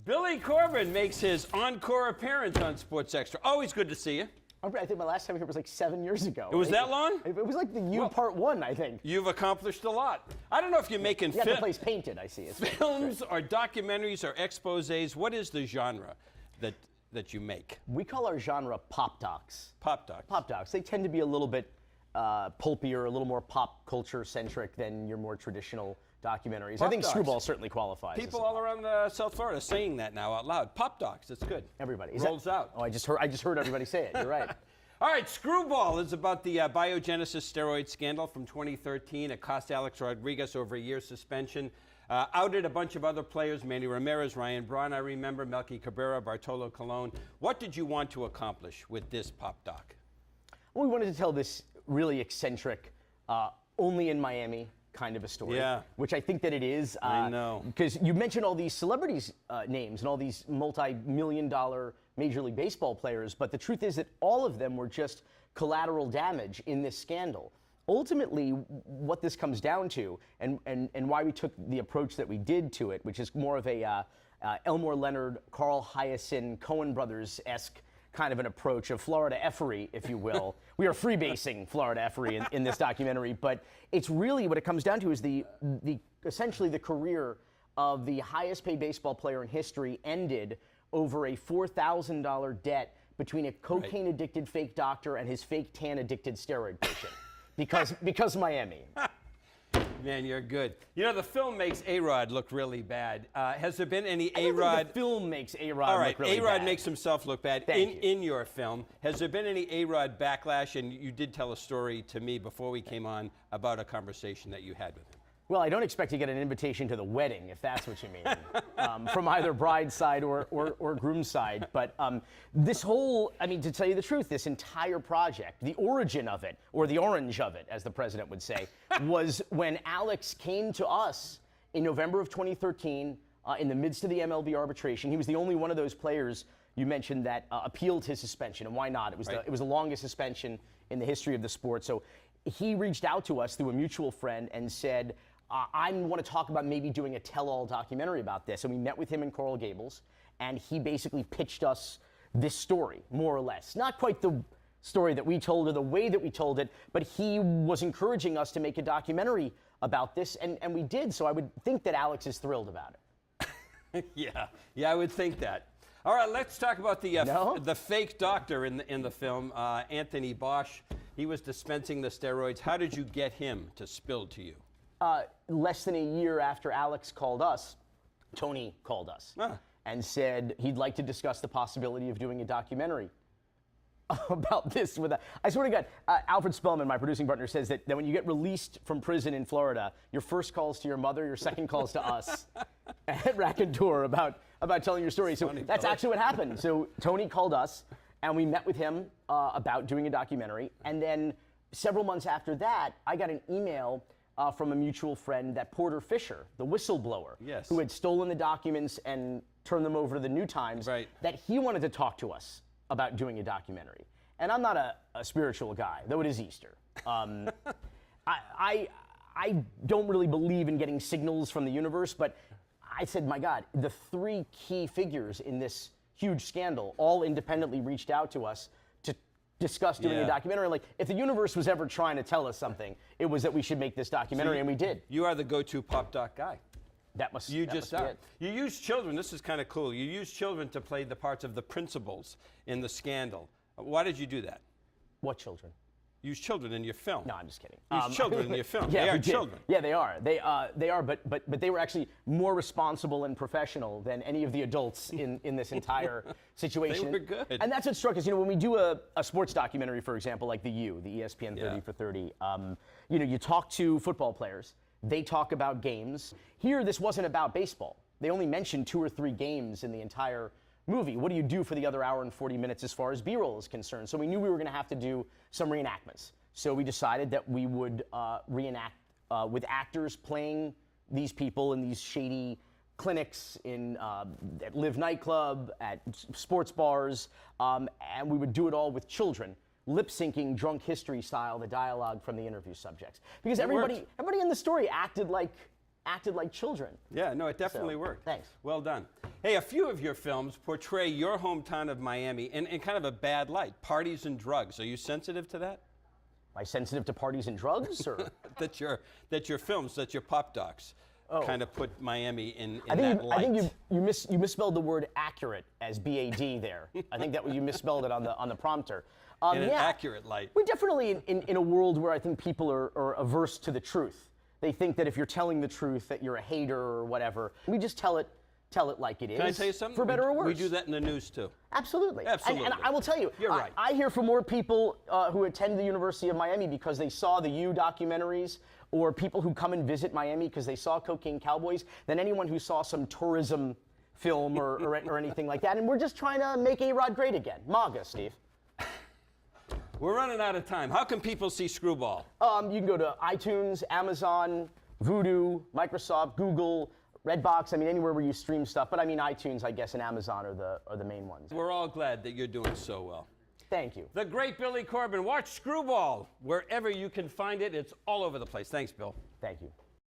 Billy Corben makes his encore appearance on Sports Extra. Always good to see you. I think my last time here was like 7 years ago. It was that long? It was like the Part 1, I think. You've accomplished a lot. I don't know if you're making the place painted, I see. Films or documentaries or exposés. What is the genre that you make? We call our genre pop docs. Pop docs. Pop docs. They tend to be a little bit pulpier, a little more pop culture centric than your more traditional documentaries. I think Screwball certainly qualifies. People all around South Florida saying that now out loud. Pop docs, that's good. Everybody. Rolls out. Oh, I just heard everybody say it. You're right. All right, Screwball is about the biogenesis steroid scandal from 2013. It cost Alex Rodriguez over a year's suspension. Outed a bunch of other players, Manny Ramirez, Ryan Braun, I remember, Melky Cabrera, Bartolo Colon. What did you want to accomplish with this pop doc? Well, we wanted to tell this really eccentric, only in Miami kind of a story, which I think that it is. I know. Because you mentioned all these celebrities' names and all these multi-million-dollar Major League Baseball players, but the truth is that all of them were just collateral damage in this scandal. Ultimately, what this comes down to, and why we took the approach that we did to it, which is more of a Elmore Leonard, Carl Hyacin, Coen Brothers-esque kind of an approach of Florida effery, if you will. We are freebasing Florida effery in this documentary, but it's really what it comes down to is essentially the career of the highest paid baseball player in history ended over a $4,000 debt between a cocaine-addicted fake doctor and his fake tan-addicted steroid patient. because Miami. Man, you're good. You know, the film makes A-Rod look really bad. Has there been any A-Rod? I don't think the film makes A-Rod look really bad. A-Rod makes himself look bad in your film. Has there been any A-Rod backlash? And you did tell a story to me before we came on about a conversation that you had with him. Well, I don't expect to get an invitation to the wedding, if that's what you mean, from either bride's side or groom's side. But this whole, I mean, to tell you the truth, this entire project, the origin of it, or the orange of it, as the president would say, was when Alex came to us in November of 2013 in the midst of the MLB arbitration. He was the only one of those players you mentioned that appealed his suspension, and why not? It was it was the longest suspension in the history of the sport. So he reached out to us through a mutual friend and said, I want to talk about maybe doing a tell-all documentary about this. And we met with him in Coral Gables, and he basically pitched us this story, more or less. Not quite the story that we told or the way that we told it, but he was encouraging us to make a documentary about this, and we did. So I would think that Alex is thrilled about it. Yeah, I would think that. All right, let's talk about the fake doctor in the film, Anthony Bosch. He was dispensing the steroids. How did you get him to spill to you? Less than a year after Alex called us, Tony called us and said he'd like to discuss the possibility of doing a documentary about this. I swear to God, Alfred Spellman, my producing partner, says that when you get released from prison in Florida, your first call's to your mother, your second call's to us at Raconteur about telling your story. So that's actually what happened. So Tony called us, and we met with him about doing a documentary. And then several months after that, I got an email from a mutual friend that Porter Fisher, the whistleblower, who had stolen the documents and turned them over to the New Times, that he wanted to talk to us about doing a documentary. And I'm not a spiritual guy, though it is Easter. I don't really believe in getting signals from the universe, but I said, my God, the three key figures in this huge scandal all independently reached out to us to discuss doing a documentary. Like, if the universe was ever trying to tell us something, it was that we should make this documentary, and we did. You are the go-to pop doc guy. That must You that just must be are. it. You use children. This is kind of cool. You use children to play the parts of the principals in the scandal. Why did you do that? What children? Use children in your film. No, I'm just kidding. Use children in your film. Yeah, they are children. Yeah, they are. They are, but they were actually more responsible and professional than any of the adults in this entire situation. They were good. And that's what struck us. You know, when we do a sports documentary, for example, like the ESPN 30 for 30, you know, you talk to football players. They talk about games. Here, this wasn't about baseball. They only mentioned 2 or 3 games in the entire movie. What do you do for the other hour and 40 minutes as far as B-roll is concerned? So we knew we were going to have to do some reenactments. So we decided that we would reenact with actors playing these people in these shady clinics at Live nightclub, at sports bars, and we would do it all with children, lip-syncing drunk history style the dialogue from the interview subjects. Because everybody in the story acted like acted like children. Yeah, no, it definitely worked. Thanks. Well done. Hey, a few of your films portray your hometown of Miami in kind of a bad light. Parties and drugs. Are you sensitive to that? Am I sensitive to parties and drugs? Or? that your films, that your pop docs kind of put Miami in that light. I think you misspelled the word accurate as BAD there. I think that you misspelled it on the prompter. In an accurate light. We're definitely in a world where I think people are averse to the truth. They think that if you're telling the truth that you're a hater or whatever. We just tell it like it is. Can I tell you something? For better or worse. We do that in the news too. Absolutely. Absolutely. And I will tell you, you're right. I hear from more people who attend the University of Miami because they saw the You documentaries, or people who come and visit Miami because they saw Cocaine Cowboys, than anyone who saw some tourism film or anything like that. And we're just trying to make A-Rod great again. MAGA, Steve. We're running out of time. How can people see Screwball? You can go to iTunes, Amazon, Vudu, Microsoft, Google, Redbox. I mean, anywhere where you stream stuff. But I mean, iTunes, I guess, and Amazon are the main ones. We're all glad that you're doing so well. Thank you. The great Billy Corben. Watch Screwball wherever you can find it. It's all over the place. Thanks, Bill. Thank you.